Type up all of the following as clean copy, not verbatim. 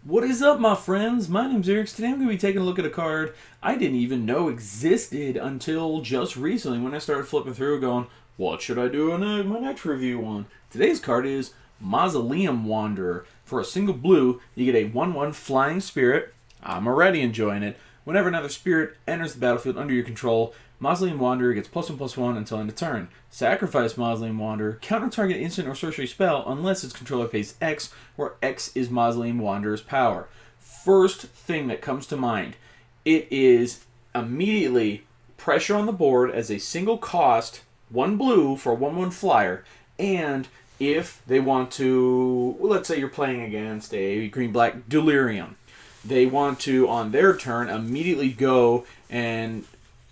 What is up, my friends? My name's iirix. Today I'm going to be taking a look at a card I didn't even know existed until just recently when I started flipping through going, what should I do on my next review on? Today's card is Mausoleum Wanderer. For a single blue, you get a 1/1 flying spirit. I'm already enjoying it. Whenever another spirit enters the battlefield under your control, Mausoleum Wanderer gets +1/+1 until end of turn. Sacrifice Mausoleum Wanderer, counter target instant or sorcery spell unless its controller pays X, where X is Mausoleum Wanderer's power. First thing that comes to mind, it is immediately pressure on the board as a single cost, 1 blue for a 1/1 flyer, and if they want to, well, let's say you're playing against a green-black Delirium, they want to, on their turn, immediately go and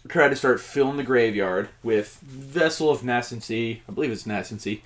try to start filling the graveyard with Vessel of Nascency, I believe it's Nascency,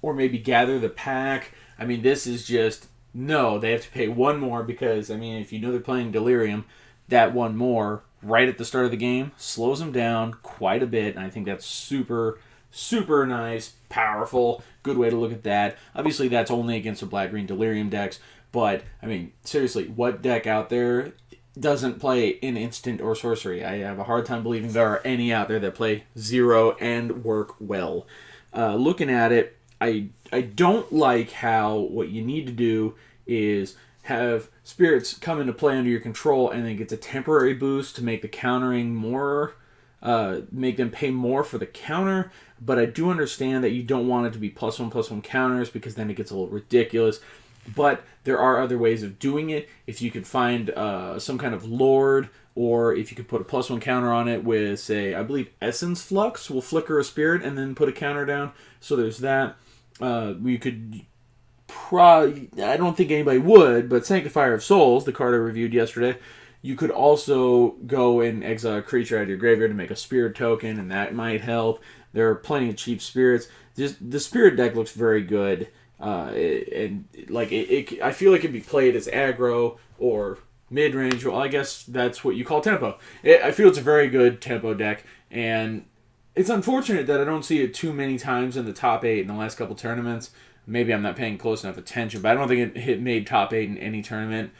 or maybe Gather the Pack. I mean, this is just, no, they have to pay one more because, I mean, if you know they're playing Delirium, that one more right at the start of the game slows them down quite a bit, and I think that's super, super nice, powerful, good way to look at that. Obviously, that's only against the black-green Delirium decks, but, I mean, seriously, what deck out there doesn't play in instant or sorcery? I have a hard time believing there are any out there that play zero and work well. Looking at it, I don't like how what you need to do is have spirits come into play under your control and then gets a temporary boost to make the countering more, make them pay more for the counter. But I do understand that you don't want it to be +1/+1 counters because then it gets a little ridiculous. But there are other ways of doing it. If you could find some kind of Lord, or if you could put a +1 counter on it with, say, I believe Essence Flux will flicker a spirit and then put a counter down. So there's that. You could probably, I don't think anybody would, but Sanctifier of Souls, the card I reviewed yesterday, you could also go and exile a creature out of your graveyard to make a spirit token, and that might help. There are plenty of cheap spirits. Just, the spirit deck looks very good. And like I feel like it could be played as aggro or mid-range. Well, I guess that's what you call tempo. I feel it's a very good tempo deck, and it's unfortunate that I don't see it too many times in the top 8 in the last couple tournaments. Maybe I'm not paying close enough attention, but I don't think it made top 8 in any tournament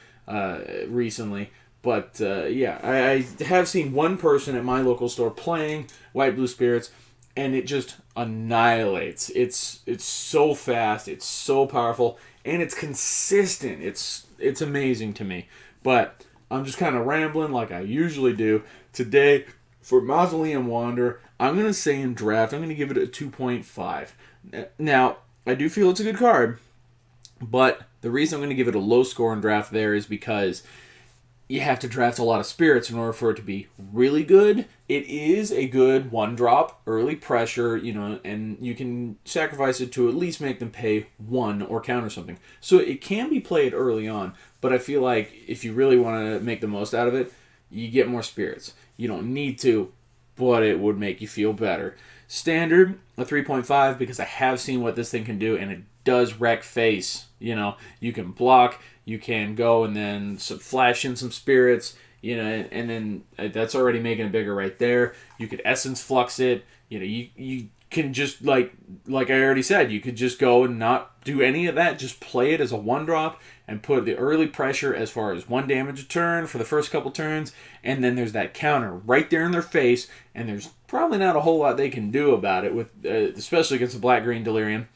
recently. But yeah, I have seen one person at my local store playing White Blue Spirits, and it just annihilates. It's so fast, it's so powerful, and it's consistent. It's amazing to me. But I'm just kind of rambling like I usually do. Today, for Mausoleum Wanderer, I'm going to say in draft, I'm going to give it a 2.5. Now, I do feel it's a good card, but the reason I'm going to give it a low score in draft there is because you have to draft a lot of spirits in order for it to be really good. It is a good 1-drop, early pressure, and you can sacrifice it to at least make them pay 1 or counter something. So it can be played early on, but I feel like if you really want to make the most out of it, you get more spirits. You don't need to, but it would make you feel better. Standard, a 3.5, because I have seen what this thing can do, and it does wreck face. You can block, you can go and then flash in some spirits, and then that's already making it bigger right there. You could Essence Flux it. You can just, like I already said, you could just go and not do any of that. Just play it as a 1-drop and put the early pressure as far as 1 damage a turn for the first couple turns, and then there's that counter right there in their face, and there's probably not a whole lot they can do about it, with especially against the black-green Delirium.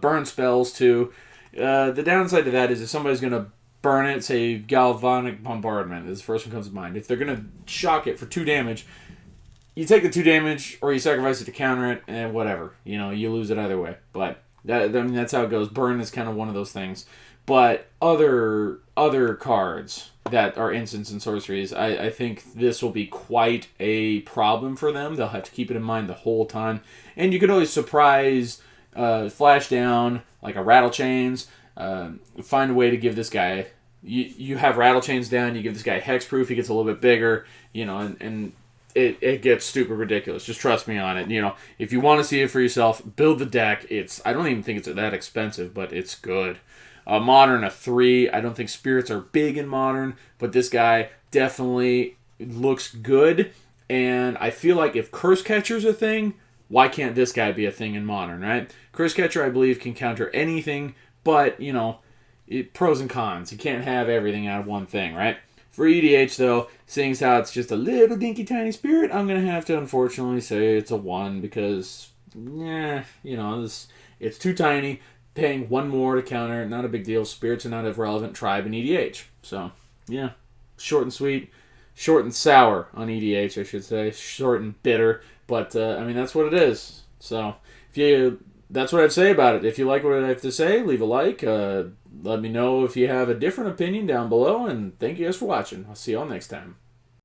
Burn spells, too. The downside to that is if somebody's going to burn it, say Galvanic Bombardment is the first one comes to mind. If they're going to shock it for 2 damage, you take the 2 damage or you sacrifice it to counter it, and whatever. You lose it either way. But that's how it goes. Burn is kind of one of those things. But other cards that are instants and sorceries, I think this will be quite a problem for them. They'll have to keep it in mind the whole time. And you could always surprise flash down, like a Rattle Chains. Find a way to give this guy... You have Rattle Chains down, you give this guy Hexproof, he gets a little bit bigger, and it gets stupid ridiculous. Just trust me on it. If you want to see it for yourself, build the deck. I don't even think it's that expensive, but it's good. Modern, a 3. I don't think spirits are big in Modern, but this guy definitely looks good, and I feel like if Curse Catcher's a thing, why can't this guy be a thing in Modern, right? Curse Catcher, I believe, can counter anything, but, pros and cons. You can't have everything out of one thing, right? For EDH, though, seeing as how it's just a little dinky tiny spirit, I'm going to have to unfortunately say it's a 1 because, it's too tiny. Paying 1 more to counter, not a big deal. Spirits are not a relevant tribe in EDH. So, yeah, short and sweet. Short and sour on EDH, I should say. Short and bitter. But, that's what it is. So, that's what I'd say about it. If you like what I have to say, leave a like. Let me know if you have a different opinion down below. And thank you guys for watching. I'll see y'all next time.